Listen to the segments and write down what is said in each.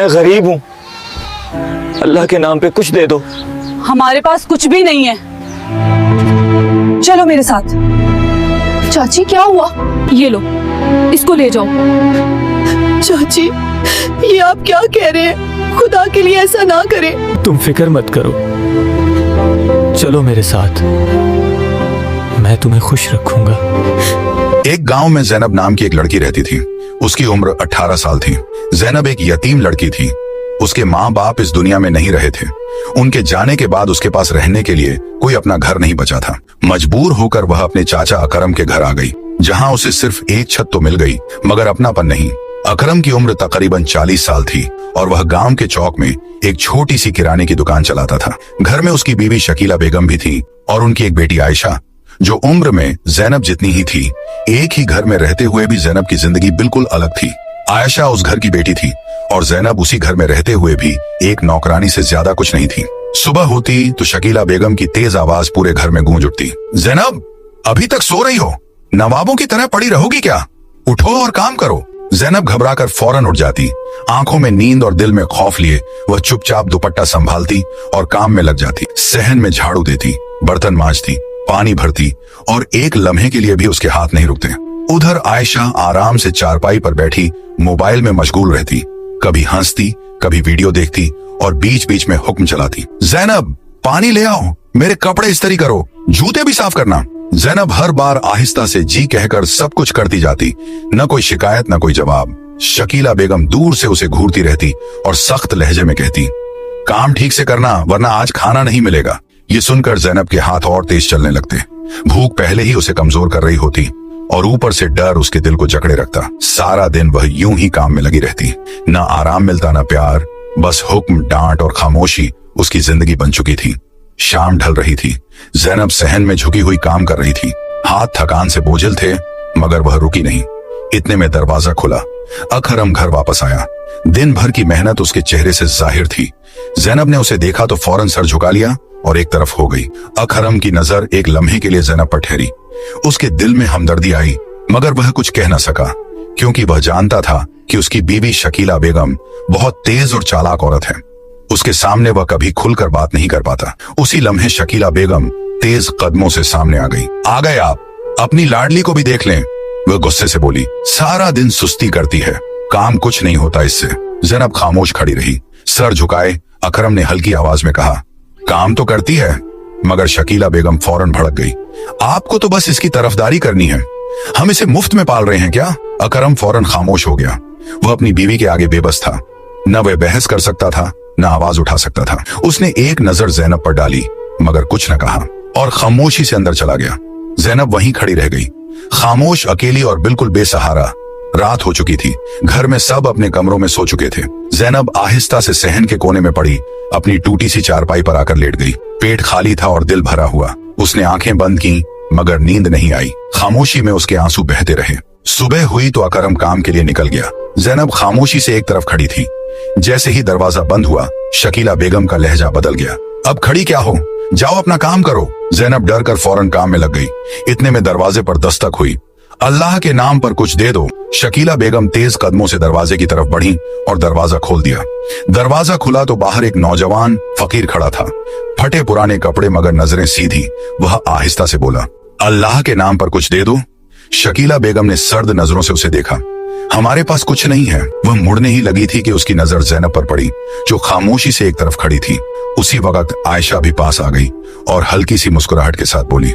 मैं गरीब हूँ, अल्लाह के नाम पे कुछ दे दो। हमारे पास कुछ भी नहीं है, चलो मेरे साथ। चाची क्या हुआ? ये लो, इसको ले जाओ। चाची ये आप क्या कह रहे हैं? खुदा के लिए ऐसा ना करें। तुम फिक्र मत करो, चलो मेरे साथ, मैं तुम्हें खुश रखूंगा। एक गांव में जैनब नाम की एक लड़की रहती थी। उसकी उम्र 18 साल थी। जैनब एक यतीम लड़की थी। उसके माँ बाप इस दुनिया में नहीं रहे थे। उनके जाने के बाद उसके पास रहने के लिए कोई अपना घर नहीं बचा था। मजबूर होकर वह अपने चाचा अकरम के घर आ गई, जहाँ उसे सिर्फ एक छत तो मिल गई मगर अपनापन नहीं। अकरम की उम्र तकरीबन 40 साल थी और वह गांव के चौक में एक छोटी सी किराने की दुकान चलाता था। घर में उसकी बीवी शकीला बेगम भी थी और उनकी एक बेटी आयशा, जो उम्र में जैनब जितनी ही थी। एक ही घर में रहते हुए भी जैनब की जिंदगी बिल्कुल अलग थी। आयशा उस घर की बेटी थी और जैनब उसी घर में रहते हुए भी एक नौकरानी से ज्यादा कुछ नहीं थी। सुबह होती तो शकीला बेगम की तेज आवाज पूरे घर में गूंज उठती। जैनब, अभी तक सो रही हो? नवाबों की तरह पड़ी रहोगी क्या? उठो और काम करो। जैनब घबराकर फौरन उठ जाती। आंखों में नींद और दिल में खौफ लिए वह चुपचाप दुपट्टा संभालती और काम में लग जाती। सहन में झाड़ू देती, बर्तन मांजती, पानी भरती और एक लम्हे के लिए भी उसके हाथ नहीं रुकते। उधर आयशा आराम से चारपाई पर बैठी मोबाइल में मशगूल रहती, कभी हंसती, कभी वीडियो देखती और बीच बीच में हुक्म चलाती। जैनब, पानी ले आओ, मेरे कपड़े इस्त्री करो, जूते भी साफ करना। जैनब हर बार आहिस्ता से जी कहकर सब कुछ करती जाती। न कोई शिकायत, न कोई जवाब। शकीला बेगम दूर से उसे घूरती रहती और सख्त लहजे में कहती, काम ठीक से करना वरना आज खाना नहीं मिलेगा। ये सुनकर जैनब के हाथ और तेज चलने लगते। भूख पहले ही उसे कमजोर कर रही होती और ऊपर से डर उसके दिल को जकड़े रखता। सारा दिन वह यूं ही काम में लगी रहती। न आराम मिलता, न प्यार, बस हुक्म, डांट और खामोशी उसकी जिंदगी बन चुकी थी। शाम ढल रही थी। जैनब सहन में झुकी हुई काम कर रही थी। हाथ थकान से बोझिल थे मगर वह रुकी नहीं। इतने में दरवाजा खुला। अकरम घर वापस आया। दिन भर की मेहनत उसके चेहरे से जाहिर थी। जैनब ने उसे देखा तो फौरन सर झुका लिया और एक तरफ हो गई। अकरम की नजर एक लम्हे के लिए जैनब पर ठहरी। उसके दिल में हमदर्दी आई मगर वह कुछ कह न सका, क्योंकि वह जानता था कि उसकी बीवी शकीला बेगम बहुत तेज और चालाक औरत है। उसके सामने वह कभी खुलकर बात नहीं कर पाता। उसी लम्हे शकीला बेगम तेज कदमों से सामने आ गई। आ गए आप, अपनी लाडली को भी देख लें, वह गुस्से से बोली। सारा दिन सुस्ती करती है, काम कुछ नहीं होता इससे। जैनब खामोश खड़ी रही, सर झुकाए। अकरम ने हल्की आवाज में कहा, काम तो करती है। मगर शकीला बेगम फौरन भड़क गई। आपको तो बस इसकी तरफदारी करनी है, हम इसे मुफ्त में पाल रहे हैं क्या? अकरम फौरन खामोश हो गया। वह अपनी बीवी के आगे बेबस था। न वह बहस कर सकता था, न आवाज उठा सकता था। उसने एक नजर जैनब पर डाली मगर कुछ न कहा और खामोशी से अंदर चला गया। जैनब वहीं खड़ी रह गई, खामोश, अकेली और बिल्कुल बेसहारा। रात हो चुकी थी। घर में सब अपने कमरों में सो चुके थे। जैनब आहिस्ता से सहन के कोने में पड़ी अपनी टूटी सी चारपाई पर आकर लेट गई। पेट खाली था और दिल भरा हुआ। उसने आंखें बंद की मगर नींद नहीं आई। खामोशी में उसके आंसू बहते रहे। सुबह हुई तो अकरम काम के लिए निकल गया। जैनब खामोशी से एक तरफ खड़ी थी। जैसे ही दरवाजा बंद हुआ, शकीला बेगम का लहजा बदल गया। अब खड़ी क्या हो, जाओ अपना काम करो। जैनब डर कर फौरन काम में लग गई। इतने में दरवाजे पर दस्तक हुई। अल्लाह के नाम पर कुछ दे दो। शकीला बेगम तेज कदमों से दरवाजे की तरफ बढ़ी और दरवाजा खोल दिया। दरवाजा खुला तो बाहर एक नौजवान फकीर खड़ा था। फटे पुराने कपड़े मगर नजरें सीधी। वह आहिस्ता से बोला, अल्लाह के नाम पर कुछ दे दो। शकीला बेगम ने सर्द नजरों से उसे देखा। हमारे पास कुछ नहीं है। वह मुड़ने ही लगी थी कि उसकी नजर जैनब पर पड़ी, जो खामोशी से एक तरफ खड़ी थी। उसी वक्त आयशा भी पास आ गई और हल्की सी मुस्कुराहट के साथ बोली,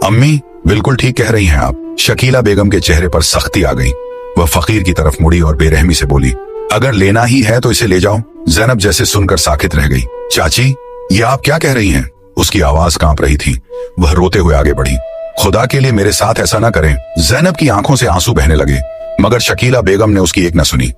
अम्मी बिल्कुल ठीक कह रही हैं आप। शकीला बेगम के चेहरे पर सख्ती आ गई। वह फकीर की तरफ मुड़ी और बेरहमी से बोली, अगर लेना ही है तो इसे ले जाओ। जैनब जैसे सुनकर साकित रह गई। चाची, ये आप क्या कह रही हैं? उसकी आवाज कांप रही थी। वह रोते हुए आगे बढ़ी, खुदा के लिए मेरे साथ ऐसा ना करें। जैनब की आंखों से आंसू बहने लगे मगर शकीला बेगम ने उसकी एक न सुनी।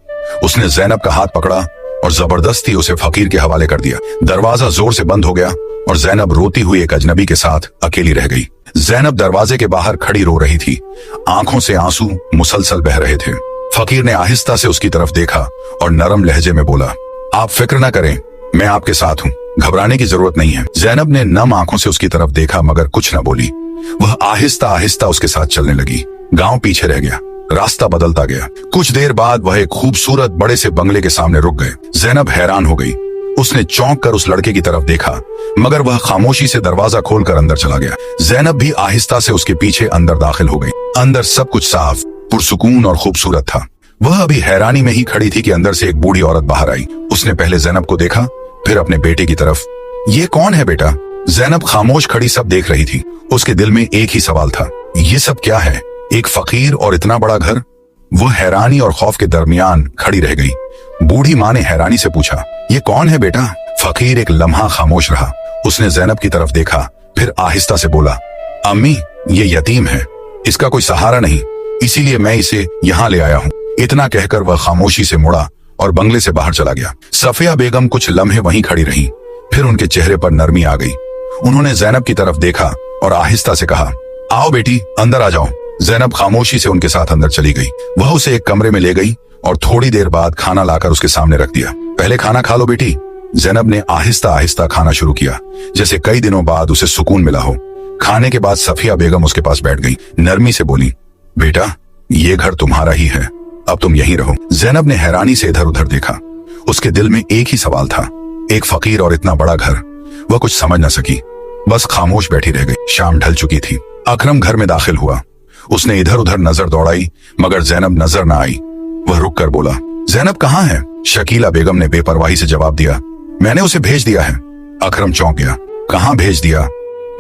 उसने जैनब का हाथ पकड़ा और जबरदस्ती उसे फकीर के हवाले कर दिया। दरवाजा जोर से बंद हो गया और जैनब रोती हुई एक अजनबी के साथ अकेली रह गई। जैनब दरवाजे के बाहर खड़ी रो रही थी। आंखों से आंसू मुसलसल बह रहे थे। फकीर ने आहिस्ता से उसकी तरफ देखा और नरम लहजे में बोला, आप फिक्र न करें, मैं आपके साथ हूँ, घबराने की जरूरत नहीं है। जैनब ने नम आंखों से उसकी तरफ देखा मगर कुछ न बोली। वह आहिस्ता आहिस्ता उसके साथ चलने लगी। गांव पीछे रह गया। रास्ता बदलता गया। कुछ देर बाद वह एक खूबसूरत बड़े से बंगले के सामने रुक गए। जैनब हैरान हो गई। उसने चौंक कर उस लड़के की तरफ देखा, मगर वह खामोशी से दरवाजा खोलकर अंदर चला गया। जैनब भी आहिस्ता से उसके पीछे अंदर दाखिल हो गई। अंदर सब कुछ साफ, पुरसुकून और खूबसूरत था। वह अभी हैरानी में ही खड़ी थी कि अंदर से एक बूढ़ी औरत बाहर आई। उसने पहले जैनब को देखा, फिर अपने बेटे की तरफ। ये कौन है बेटा? जैनब खामोश खड़ी सब देख रही थी। उसके दिल में एक ही सवाल था, ये सब क्या है? एक फकीर और इतना बड़ा घर? वह हैरानी और खौफ के दरमियान खड़ी रह गई। बूढ़ी माँ ने हैरानी से पूछा, ये कौन है बेटा? फकीर एक लम्हा खामोश रहा। उसने जैनब की तरफ देखा, फिर आहिस्ता से बोला, अम्मी, ये यतीम है, इसका कोई सहारा नहीं, इसीलिए मैं इसे यहाँ ले आया हूँ। इतना कहकर वह खामोशी से मुड़ा और बंगले से बाहर चला गया। सफिया बेगम कुछ लम्हे वहीं खड़ी रहीं, फिर उनके चेहरे पर नरमी आ गई। उन्होंने जैनब की तरफ देखा और आहिस्ता से कहा, आओ बेटी, अंदर आ जाओ। जैनब खामोशी से उनके साथ अंदर चली गई। वह उसे एक कमरे में ले गई और थोड़ी देर बाद खाना लाकर उसके सामने रख दिया। पहले खाना खा लो बेटी। जैनब ने आहिस्ता आहिस्ता खाना शुरू किया, जैसे कई दिनों बाद उसे सुकून मिला हो। खाने के बाद सफिया बेगम उसके पास बैठ गई। नरमी से बोली, बेटा, ये घर तुम्हारा ही है, अब तुम यहीं रहो। जैनब ने हैरानी से इधर उधर देखा। उसके दिल में एक ही सवाल था, एक फकीर और इतना बड़ा घर। वह कुछ समझ न सकी, बस खामोश बैठी रह गई। शाम ढल चुकी थी। अकरम घर में दाखिल हुआ। उसने इधर उधर नजर दौड़ाई, मगर जैनब नजर न आई। वह रुक कर बोला, जैनब कहाँ है? शकीला बेगम ने बेपरवाही से जवाब दिया, मैंने उसे भेज दिया है। अकरम चौंक गया, कहाँ भेज दिया?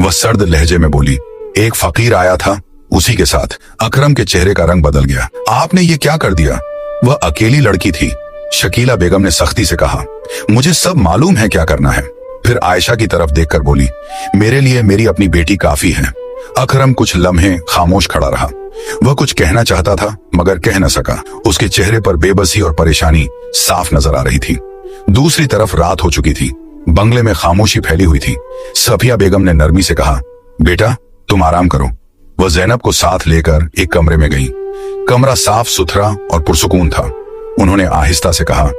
वह सर्द लहजे में बोली, एक फकीर आया था, उसी के साथ। अकरम के चेहरे का रंग बदल गया। आपने ये क्या कर दिया? वह अकेली लड़की थी। शकीला बेगम ने सख्ती से कहा, मुझे सब मालूम है क्या करना है। फिर आयशा की तरफ देखकर बोली, मेरे लिए मेरी अपनी बेटी काफी है। अकरम कुछ लम्हे खामोश खड़ा रहा। वह कुछ कहना चाहता था, मगर कह न सका। उसके चेहरे पर बेबसी और परेशानी साफ नजर आ रही थी। दूसरी तरफ रात हो चुकी थी। बंगले में खामोशी फैली हुई थी। सफिया बेगम ने नरमी से कहा, बेटा, तुम आराम करो। वह जैनब को साथ लेकर एक कमरे में गई। कमरा साफ सुथरा और पुरसुकून था। उन्होंने आहिस्ता से कहा,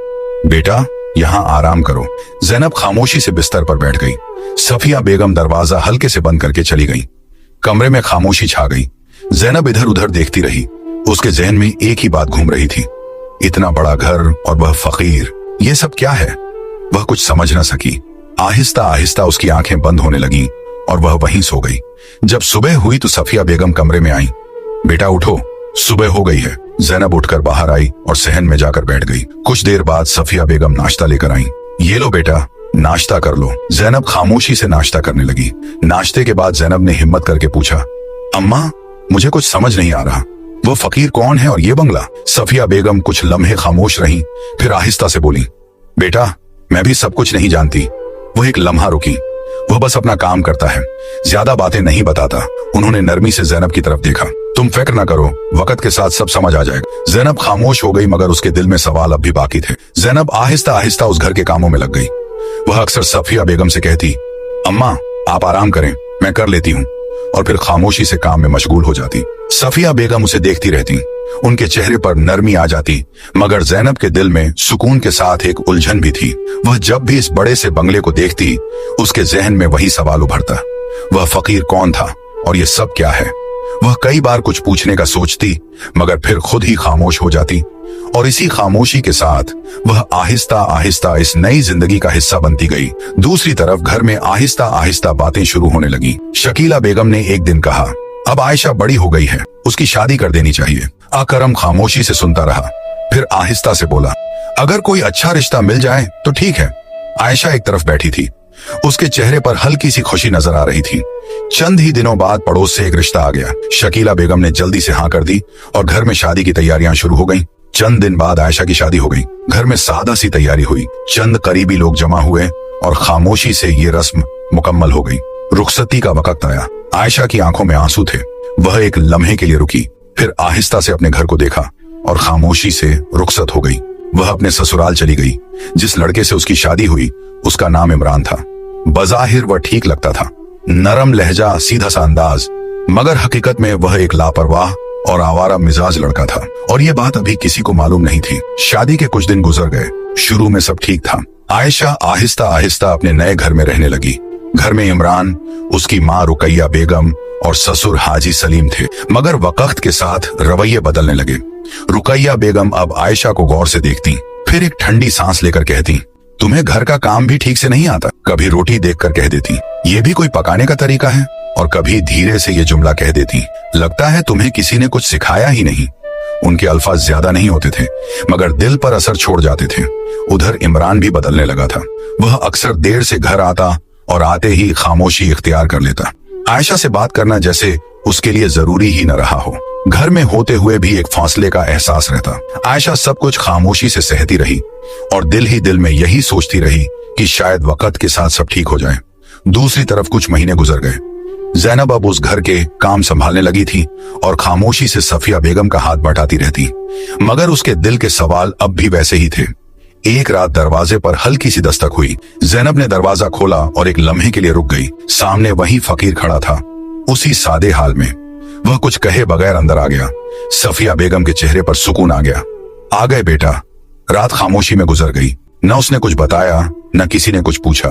बेटा, यहाँ आराम करो। जैनब खामोशी से बिस्तर पर बैठ गई। सफिया बेगम दरवाजा हल्के से बंद करके चली गई। कमरे में खामोशी छा गई। जैनब इधर उधर देखती रही। उसके जहन में एक ही बात घूम रही थी, इतना बड़ा घर और वह फकीर, ये सब क्या है? वह कुछ समझ न सकी। आहिस्ता आहिस्ता उसकी आंखें बंद होने लगीं और वह वहीं सो गई। जब सुबह हुई तो सफिया बेगम कमरे में आई। बेटा उठो, सुबह हो गई है। जैनब उठकर बाहर आई और सहन में जाकर बैठ गई। कुछ देर बाद सफिया बेगम नाश्ता लेकर आई। ये लो बेटा, नाश्ता कर लो। जैनब खामोशी से नाश्ता करने लगी। नाश्ते के बाद जैनब ने हिम्मत करके पूछा, अम्मा, मुझे कुछ समझ नहीं आ रहा, वो फकीर कौन है और ये बंगला? सफिया बेगम कुछ लम्हे खामोश रहीं, फिर आहिस्ता से बोली, बेटा, मैं भी सब कुछ नहीं जानती। वो एक लम्हा रुकी। वह बस अपना काम करता है, ज्यादा बातें नहीं बताता। उन्होंने नरमी से जैनब की तरफ देखा। तुम फिक्र न करो, वक्त के साथ सब समझ आ जाएगा। जैनब खामोश हो गई, मगर उसके दिल में सवाल अब भी बाकी थे। जैनब आहिस्ता आहिस्ता उस घर के कामों में लग गई। वह अक्सर सफिया बेगम से कहती, अम्मा, आप आराम करें, मैं कर लेती हूँ, और फिर खामोशी से काम में मशगूल हो जाती। सफिया बेगम उसे देखती रहती। उनके चेहरे पर नरमी आ जाती, मगर जैनब के दिल में सुकून के साथ एक उलझन भी थी। वह जब भी इस बड़े से बंगले को देखती, उसके जहन में वही सवाल उभरता, वह फकीर कौन था और ये सब क्या है? वह कई बार कुछ पूछने का सोचती, मगर फिर खुद ही खामोश हो जाती, और इसी खामोशी के साथ वह आहिस्ता आहिस्ता इस नई जिंदगी का हिस्सा बनती गई। दूसरी तरफ घर में आहिस्ता आहिस्ता बातें शुरू होने लगी। शकीला बेगम ने एक दिन कहा, अब आयशा बड़ी हो गई है, उसकी शादी कर देनी चाहिए। अकरम खामोशी से सुनता रहा, फिर आहिस्ता से बोला, अगर कोई अच्छा रिश्ता मिल जाए तो ठीक है। आयशा एक तरफ बैठी थी। उसके चेहरे पर हल्की सी खुशी नजर आ रही थी। चंद ही दिनों बाद पड़ोस से एक रिश्ता आ गया। शकीला बेगम ने जल्दी से हाँ कर दी और घर में शादी की तैयारियां शुरू हो गईं। चंद दिन बाद आयशा की शादी हो गई। घर में सादा सी तैयारी हुई। चंद करीबी लोग जमा हुए और खामोशी से ये रस्म मुकम्मल हो गई। रुखसती का वक्त आया। आयशा की आंखों में आंसू थे। वह एक लम्हे के लिए रुकी, फिर आहिस्ता से अपने घर को देखा और खामोशी से रुखसत हो गई। वह अपने ससुराल चली गई। जिस लड़के से उसकी शादी हुई, उसका नाम इमरान था। बज़ाहिर वह ठीक लगता था, नरम लहजा, सीधा सा अंदाज, मगर हकीकत में वह एक लापरवाह और आवारा मिजाज लड़का था, और यह बात अभी किसी को मालूम नहीं थी। शादी के कुछ दिन गुजर गए। शुरू में सब ठीक था। आयशा आहिस्ता आहिस्ता अपने नए घर में रहने लगी। घर में इमरान, उसकी माँ रुकैया बेगम और ससुर हाजी सलीम थे। मगर वक्त के साथ रवैये बदलने लगे। रुकैया बेगम अब आयशा को गौर से देखती, फिर एक ठंडी सांस लेकर कहती, तुम्हें घर का काम भी ठीक से नहीं आता। कभी रोटी देखकर कह देती, ये भी कोई पकाने का तरीका है। और कभी धीरे से ये जुमला कह देती, लगता है तुम्हें किसी ने कुछ सिखाया ही नहीं। उनके अल्फाज ज्यादा नहीं होते थे, मगर दिल पर असर छोड़ जाते थे। उधर इमरान भी बदलने लगा था। वह अक्सर देर से घर आता और आते ही खामोशी इख्तियार कर लेता। आयशा से बात करना जैसे उसके लिए जरूरी ही न रहा हो। घर में होते हुए भी एक फासले का एहसास रहता। आयशा सब कुछ खामोशी से सहती रही और दिल ही दिल में यही सोचती रही कि शायद वक्त के साथ सब ठीक हो जाए। दूसरी तरफ कुछ महीने गुजर गए। ज़ैनब अब उस घर के काम संभालने लगी थी और खामोशी से सफिया बेगम का हाथ बटाती रहती, मगर उसके दिल के सवाल अब भी वैसे ही थे। एक रात दरवाजे पर हल्की सी दस्तक हुई। ज़ैनब ने दरवाजा खोला और एक लम्हे के लिए रुक गई। सामने वही फकीर खड़ा था, उसी सादे हाल में। वह कुछ कहे बगैर अंदर आ गया। सफिया बेगम के चेहरे पर सुकून आ गया। आ गए बेटा। रात खामोशी में गुजर गई। न उसने कुछ बताया, न किसी ने कुछ पूछा।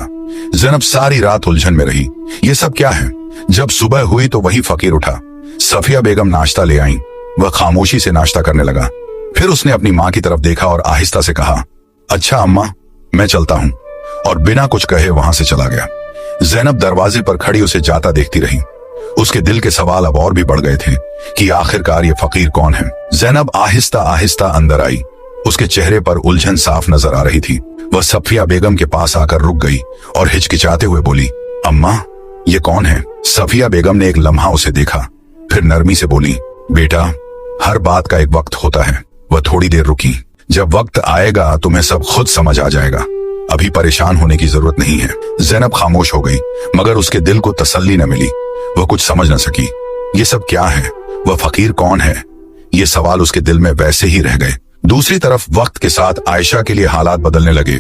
ज़ैनब सारी रात उलझन में रही। ये सब क्या है? जब सुबह हुई तो वही फकीर उठा। सफिया बेगम नाश्ता ले आई। वह खामोशी से नाश्ता करने लगा। फिर उसने अपनी माँ की तरफ देखा और आहिस्ता से कहा, अच्छा अम्मा, मैं चलता हूँ, और बिना कुछ कहे वहां से चला गया। ज़ैनब दरवाजे पर खड़ी उसे जाता देखती रही। उसके दिल के सवाल अब और भी बढ़ गए थे कि आखिरकार ये फकीर कौन है। ज़ैनब आहिस्ता आहिस्ता अंदर आई। उसके चेहरे पर उलझन साफ नजर आ रही थी। वह सफिया बेगम के पास आकर रुक गई और हिचकिचाते हुए बोली, अम्मा, ये कौन है? सफिया बेगम ने एक लम्हा उसे देखा, फिर नरमी से बोली, बेटा, हर बात का एक वक्त होता है। वह थोड़ी देर रुकी। जब वक्त आएगा तुम्हें सब खुद समझ आ जाएगा। अभी परेशान होने की जरूरत नहीं है। ज़ैनब खामोश हो गई, मगर उसके दिल को तसल्ली न मिली। वह कुछ समझ न सकी। ये सब क्या है? वह फकीर कौन है? ये सवाल उसके दिल में वैसे ही रह गए। दूसरी तरफ वक्त के साथ आयशा के लिए हालात बदलने लगे।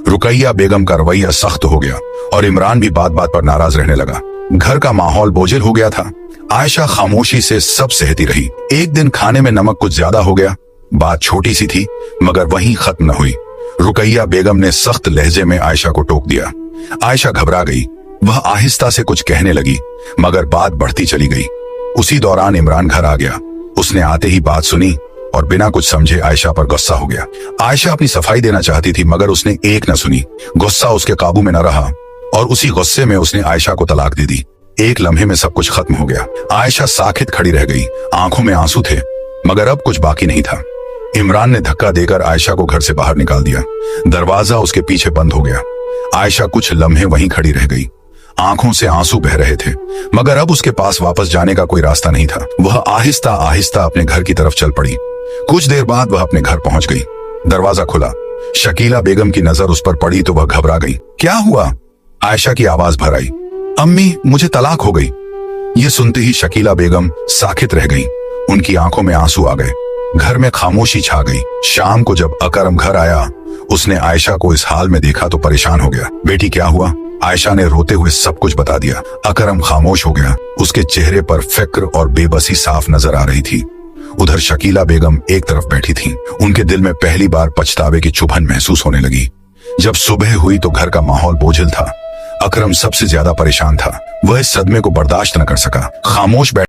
रुकैया बेगम का रवैया सख्त हो गया और इमरान भी बात बात पर नाराज रहने लगा। घर का माहौल बोझिल हो गया था। आयशा खामोशी से सब सहती रही। एक दिन खाने में नमक कुछ ज्यादा हो गया। बात छोटी सी थी, मगर वहीं खत्म न हुई। रुकैया बेगम ने सख्त लहजे में आयशा को टोक दिया। आयशा घबरा गई। वह आहिस्ता से कुछ कहने लगी, मगर बात बढ़ती चली गई। उसी दौरान इमरान घर आ गया। उसने आते ही बात सुनी और बिना कुछ समझे आयशा पर गुस्सा हो गया। आयशा अपनी सफाई देना चाहती थी, मगर उसने एक न सुनी। गुस्सा उसके काबू में न रहा और उसी गुस्से में उसने आयशा को तलाक दे दी। एक लम्हे में सब कुछ खत्म हो गया। आयशा साखित खड़ी रह गई। आंखों में आंसू थे, मगर अब कुछ बाकी नहीं था। इमरान ने धक्का देकर आयशा को घर से बाहर निकाल दिया। दरवाजा उसके पीछे बंद हो गया। आयशा कुछ लम्हे वहीं खड़ी रह गई। आंखों से आंसू बह रहे थे, मगर अब उसके पास वापस जाने का कोई रास्ता नहीं था। वह आहिस्ता आहिस्ता अपने घर की तरफ चल पड़ी। कुछ देर बाद वह अपने घर पहुंच गई। दरवाजा खुला। शकीला बेगम की नजर उस पर पड़ी तो वह घबरा गई। क्या हुआ? आयशा की आवाज भर आई, अम्मी, मुझे तलाक हो गई। ये सुनते ही शकीला बेगम साखित रह गई। उनकी आंखों में आंसू आ गए। घर में खामोशी छा गई। शाम को जब अकरम घर आया, उसने आयशा को इस हाल में देखा तो परेशान हो गया। बेटी, क्या हुआ? आयशा ने रोते हुए सब कुछ बता दिया। अकरम खामोश हो गया। उसके चेहरे पर फिक्र और बेबसी साफ नजर आ रही थी। उधर शकीला बेगम एक तरफ बैठी थी। उनके दिल में पहली बार पछतावे की चुभन महसूस होने लगी। जब सुबह हुई तो घर का माहौल बोझिल था। अकरम सबसे ज्यादा परेशान था। वह इस सदमे को बर्दाश्त न कर सका। खामोश बैठ